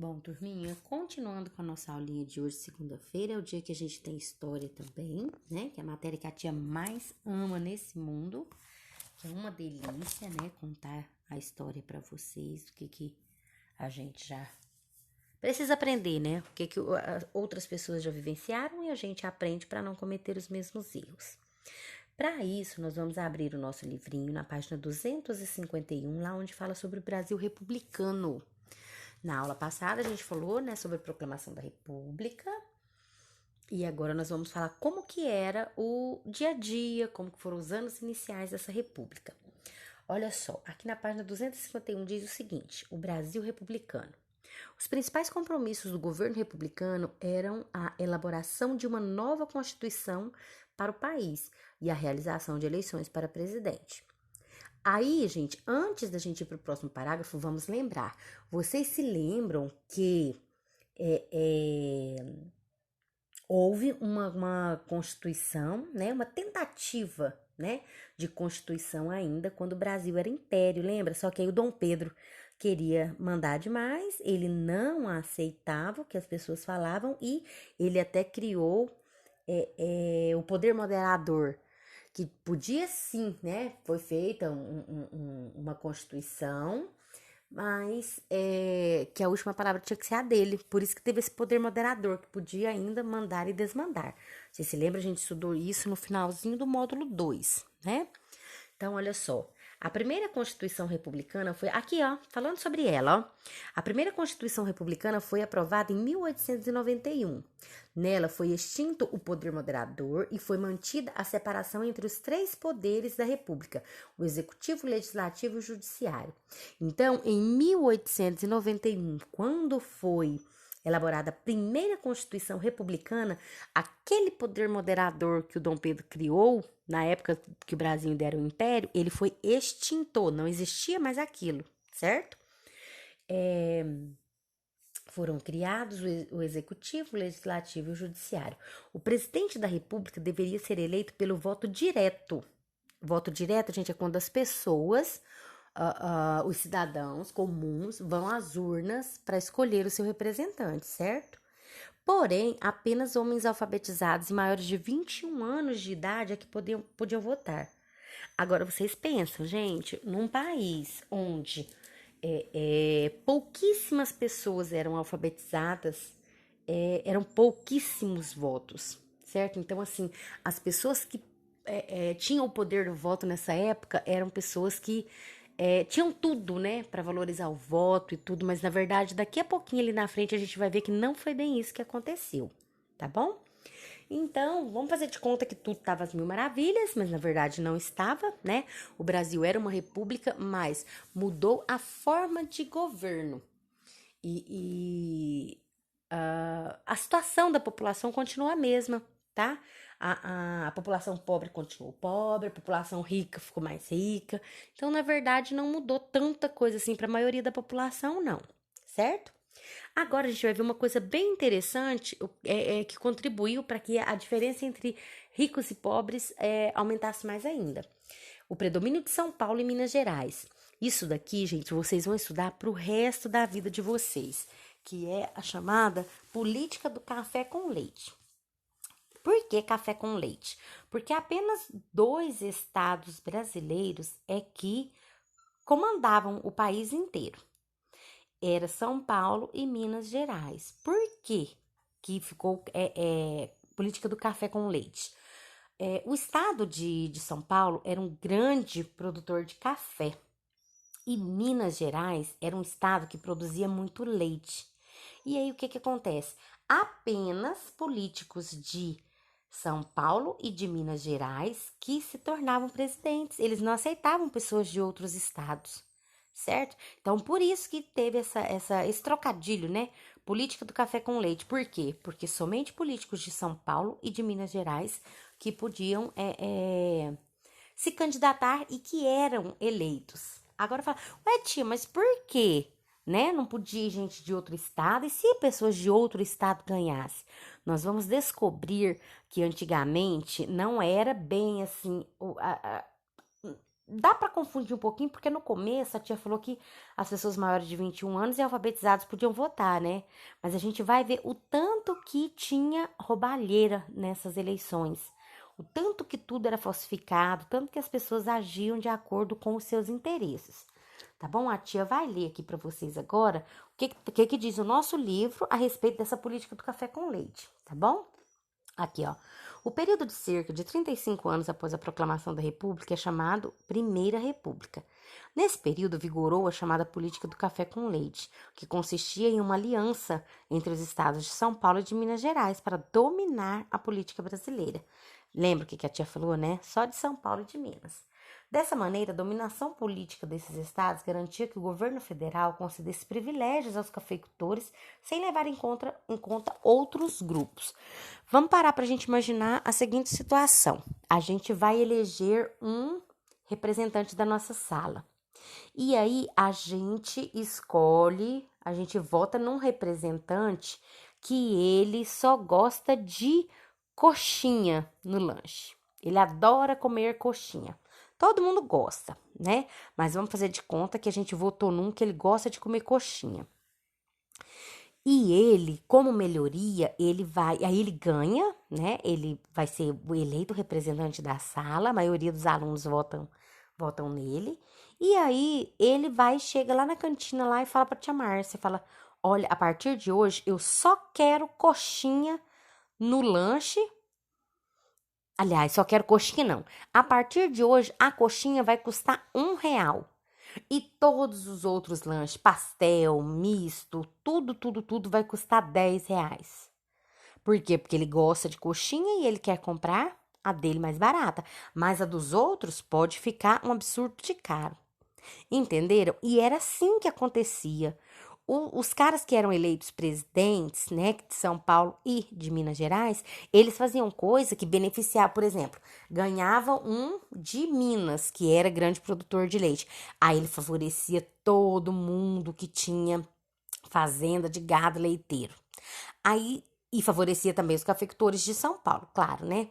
Bom, turminha, continuando com a nossa aulinha de hoje, segunda-feira, é o dia que a gente tem história também, né? Que é a matéria que a tia mais ama nesse mundo, que é uma delícia, né? Contar a história pra vocês, o que a gente já precisa aprender, né? O que outras pessoas já vivenciaram e a gente aprende para não cometer os mesmos erros. Para isso, nós vamos abrir o nosso livrinho na página 251, lá onde fala sobre o Brasil republicano. Na aula passada a gente falou, né, sobre a proclamação da República e agora nós vamos falar como que era o dia a dia, como que foram os anos iniciais dessa República. Olha só, aqui na página 251 diz o seguinte: o Brasil republicano. Os principais compromissos do governo republicano eram a elaboração de uma nova Constituição para o país e a realização de eleições para presidente. Aí, gente, antes da gente ir para o próximo parágrafo, vamos lembrar. Vocês se lembram que houve uma Constituição, né? Uma tentativa, né? De Constituição ainda, quando o Brasil era império, lembra? Só que aí o Dom Pedro queria mandar demais, ele não aceitava o que as pessoas falavam e ele até criou o poder moderador, que podia sim, né? Foi feita uma Constituição, mas que a última palavra tinha que ser a dele. Por isso que teve esse poder moderador, que podia ainda mandar e desmandar. Você se lembra, a gente estudou isso no finalzinho do módulo 2, né? Então, olha só. A primeira Constituição Republicana foi... Aqui, ó, falando sobre ela, ó. A primeira Constituição Republicana foi aprovada em 1891. Nela foi extinto o poder moderador e foi mantida a separação entre os três poderes da República, o Executivo, o Legislativo e o Judiciário. Então, em 1891, quando foi elaborada a primeira Constituição Republicana, aquele poder moderador que o Dom Pedro criou, na época que o Brasil ainda era um império, ele foi extinto, não existia mais aquilo, certo? Foram criados o Executivo, o Legislativo e o Judiciário. O presidente da República deveria ser eleito pelo voto direto. Voto direto, gente, é quando as pessoas, os cidadãos comuns, vão às urnas para escolher o seu representante, certo? Porém, apenas homens alfabetizados e maiores de 21 anos de idade é que podiam votar. Agora, vocês pensam, gente, num país onde pouquíssimas pessoas eram alfabetizadas, eram pouquíssimos votos, certo? Então, assim, as pessoas que tinham o poder do voto nessa época eram pessoas que tinham tudo, né, para valorizar o voto e tudo, mas na verdade, daqui a pouquinho ali na frente a gente vai ver que não foi bem isso que aconteceu, tá bom? Então, vamos fazer de conta que tudo estava às mil maravilhas, mas na verdade não estava, né? O Brasil era uma república, mas mudou a forma de governo. A situação da população continua a mesma, tá? A população pobre continuou pobre, a população rica ficou mais rica. Então, na verdade, não mudou tanta coisa assim para a maioria da população, não, certo? Agora a gente vai ver uma coisa bem interessante que contribuiu para que a diferença entre ricos e pobres aumentasse mais ainda. O predomínio de São Paulo e Minas Gerais. Isso daqui, gente, vocês vão estudar para o resto da vida de vocês, que é a chamada política do café com leite. Por que café com leite? Porque apenas 2 estados brasileiros é que comandavam o país inteiro. Era São Paulo e Minas Gerais. Por quê que ficou política do café com leite? O estado de São Paulo era um grande produtor de café e Minas Gerais era um estado que produzia muito leite. E aí o que acontece? Apenas políticos de São Paulo e de Minas Gerais que se tornavam presidentes. Eles não aceitavam pessoas de outros estados, certo? Então, por isso que teve esse trocadilho, né? Política do café com leite. Por quê? Porque somente políticos de São Paulo e de Minas Gerais que podiam se candidatar e que eram eleitos. Agora fala, ué tia, mas por quê? Né? Não podia gente de outro estado. E se pessoas de outro estado ganhassem? Nós vamos descobrir que antigamente não era bem assim dá para confundir um pouquinho, porque no começo a tia falou que as pessoas maiores de 21 anos e alfabetizados podiam votar, né? Mas a gente vai ver o tanto que tinha roubalheira nessas eleições. O tanto que tudo era falsificado, tanto que as pessoas agiam de acordo com os seus interesses. Tá bom? A tia vai ler aqui para vocês agora o que diz o nosso livro a respeito dessa política do café com leite, tá bom? Aqui, ó. O período de cerca de 35 anos após a proclamação da República é chamado Primeira República. Nesse período vigorou a chamada política do café com leite, que consistia em uma aliança entre os estados de São Paulo e de Minas Gerais para dominar a política brasileira. Lembra o que a tia falou, né? Só de São Paulo e de Minas. Dessa maneira, a dominação política desses estados garantia que o governo federal concedesse privilégios aos cafeicultores sem levar em conta outros grupos. Vamos parar para a gente imaginar a seguinte situação: a gente vai eleger um representante da nossa sala. E aí a gente escolhe, a gente vota num representante que ele só gosta de coxinha no lanche. Ele adora comer coxinha. Todo mundo gosta, né? Mas vamos fazer de conta que a gente votou num que ele gosta de comer coxinha. E ele, como melhoria, aí ele ganha, né? Ele vai ser o eleito representante da sala, a maioria dos alunos votam nele. E aí ele chega lá na cantina lá e fala pra tia Márcia, fala: "Olha, a partir de hoje eu só quero coxinha no lanche. Aliás, só quero coxinha não. A partir de hoje a coxinha vai custar R$ 1. E todos os outros lanches, pastel, misto, tudo vai custar R$ 10. Por quê? Porque ele gosta de coxinha e ele quer comprar a dele mais barata. Mas a dos outros pode ficar um absurdo de caro. Entenderam? E era assim que acontecia. Os caras que eram eleitos presidentes, né, de São Paulo e de Minas Gerais, eles faziam coisa que beneficiava, por exemplo, ganhava um de Minas, que era grande produtor de leite. Aí ele favorecia todo mundo que tinha fazenda de gado leiteiro. Aí, e favorecia também os cafeicultores de São Paulo, claro, né?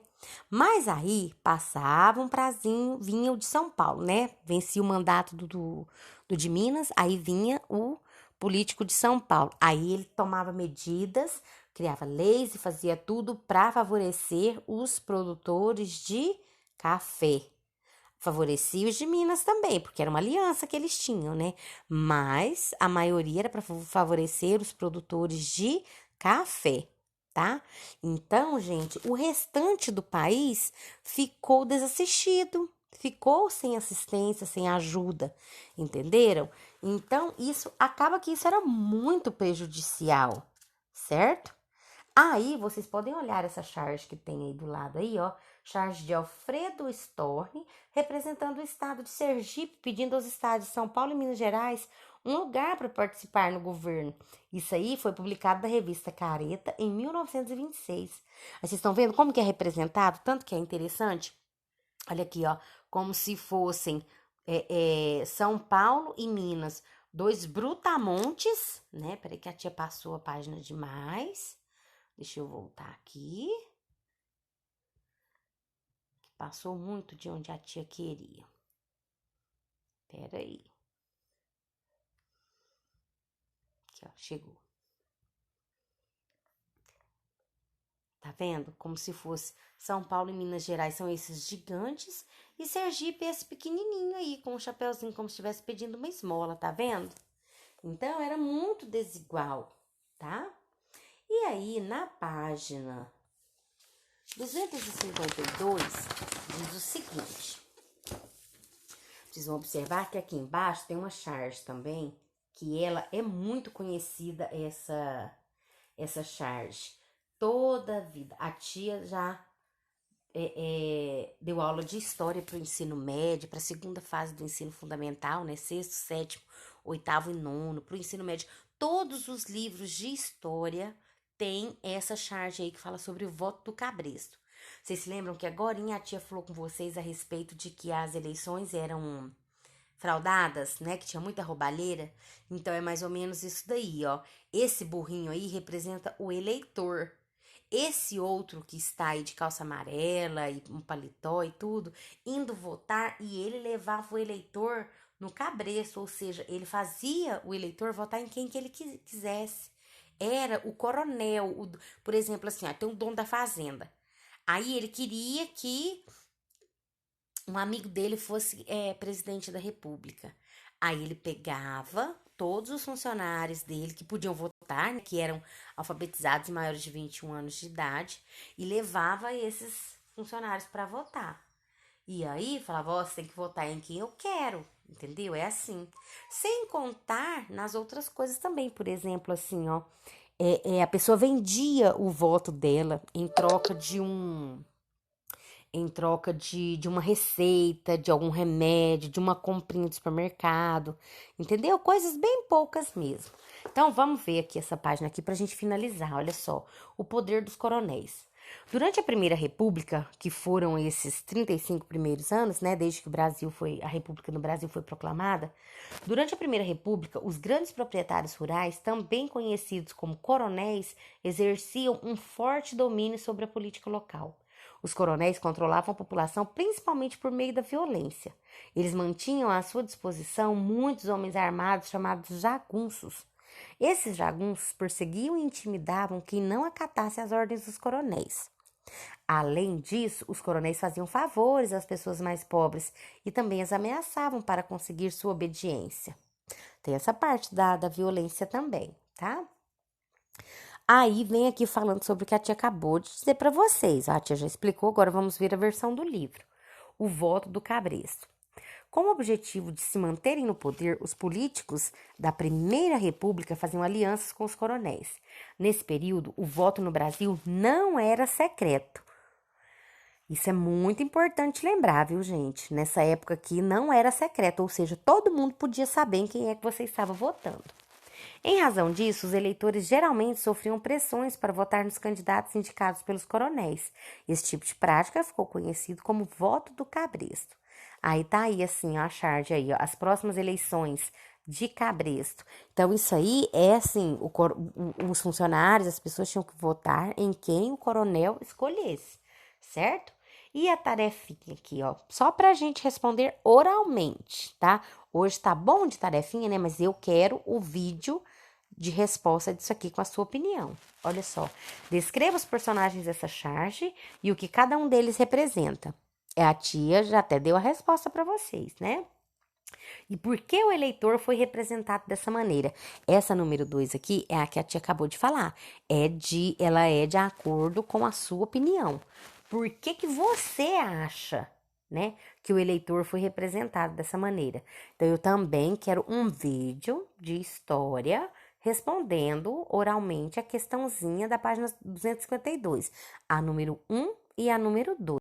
Mas aí passava um prazinho, vinha o de São Paulo, né? Vencia o mandato do de Minas, aí vinha o político de São Paulo. Aí ele tomava medidas, criava leis e fazia tudo para favorecer os produtores de café. Favorecia os de Minas também, porque era uma aliança que eles tinham, né? Mas a maioria era para favorecer os produtores de café, tá? Então, gente, o restante do país ficou desassistido, ficou sem assistência, sem ajuda, entenderam? Então, isso acaba que isso era muito prejudicial, certo? Aí, vocês podem olhar essa charge que tem aí do lado aí, ó. Charge de Alfredo Storni, representando o estado de Sergipe, pedindo aos estados de São Paulo e Minas Gerais um lugar para participar no governo. Isso aí foi publicado na revista Careta em 1926. Aí vocês estão vendo como que é representado? Tanto que é interessante. Olha aqui, ó. Como se fossem São Paulo e Minas, dois brutamontes, né? Peraí que a tia passou a página demais. Deixa eu voltar aqui. Passou muito de onde a tia queria. Pera aí. Aqui, ó, chegou. Tá vendo? Como se fosse São Paulo e Minas Gerais são esses gigantes e Sergipe esse pequenininho aí, com um chapéuzinho como se estivesse pedindo uma esmola, tá vendo? Então, era muito desigual, tá? E aí, na página 252, diz o seguinte. Vocês vão observar que aqui embaixo tem uma charge também, que ela é muito conhecida, essa charge. Toda a vida. A tia já deu aula de história para o ensino médio, para a segunda fase do ensino fundamental, né? Sexto, sétimo, oitavo e nono, para o ensino médio. Todos os livros de história têm essa charge aí que fala sobre o voto do cabresto. Vocês se lembram que agorinha a tia falou com vocês a respeito de que as eleições eram fraudadas, né? Que tinha muita roubalheira. Então é mais ou menos isso daí, ó. Esse burrinho aí representa o eleitor. Esse outro que está aí de calça amarela e um paletó e tudo, indo votar, e ele levava o eleitor no cabresto, ou seja, ele fazia o eleitor votar em quem que ele quisesse. Era o coronel, por exemplo, assim, ó, tem um dono da fazenda. Aí ele queria que um amigo dele fosse presidente da república. Aí ele pegava todos os funcionários dele que podiam votar, né, que eram alfabetizados e maiores de 21 anos de idade, e levava esses funcionários para votar. E aí falava, ó, você tem que votar em quem eu quero, entendeu? É assim. Sem contar nas outras coisas também, por exemplo, assim, ó, a pessoa vendia o voto dela em troca de uma receita, de algum remédio, de uma comprinha do supermercado, entendeu? Coisas bem poucas mesmo. Então, vamos ver aqui essa página aqui para a gente finalizar. Olha só, o poder dos coronéis. Durante a Primeira República, que foram esses 35 primeiros anos, né, desde que a República no Brasil foi proclamada, durante a Primeira República, os grandes proprietários rurais, também conhecidos como coronéis, exerciam um forte domínio sobre a política local. Os coronéis controlavam a população principalmente por meio da violência. Eles mantinham à sua disposição muitos homens armados chamados jagunços. Esses jagunços perseguiam e intimidavam quem não acatasse as ordens dos coronéis. Além disso, os coronéis faziam favores às pessoas mais pobres e também as ameaçavam para conseguir sua obediência. Tem essa parte da violência também, tá? Aí vem aqui falando sobre o que a tia acabou de dizer para vocês. A tia já explicou, agora vamos ver a versão do livro. O voto do cabresto. Com o objetivo de se manterem no poder, os políticos da Primeira República faziam alianças com os coronéis. Nesse período, o voto no Brasil não era secreto. Isso é muito importante lembrar, viu, gente? Nessa época aqui não era secreto, ou seja, todo mundo podia saber em quem é que você estava votando. Em razão disso, os eleitores geralmente sofriam pressões para votar nos candidatos indicados pelos coronéis. Esse tipo de prática ficou conhecido como voto do cabresto. Aí tá aí assim, ó, a charge aí, ó, as próximas eleições de cabresto. Então, isso aí é assim, os funcionários, as pessoas tinham que votar em quem o coronel escolhesse, certo? E a tarefinha aqui, ó, só pra gente responder oralmente, tá? Hoje tá bom de tarefinha, né? Mas eu quero o vídeo de resposta disso aqui com a sua opinião. Olha só. Descreva os personagens dessa charge e o que cada um deles representa. A tia já até deu a resposta para vocês, né? E por que o eleitor foi representado dessa maneira? Essa número 2 aqui é a que a tia acabou de falar. Ela é de acordo com a sua opinião. Por que que você acha, né, que o eleitor foi representado dessa maneira? Então, eu também quero um vídeo de história respondendo oralmente a questãozinha da página 252, a número 1 e a número 2.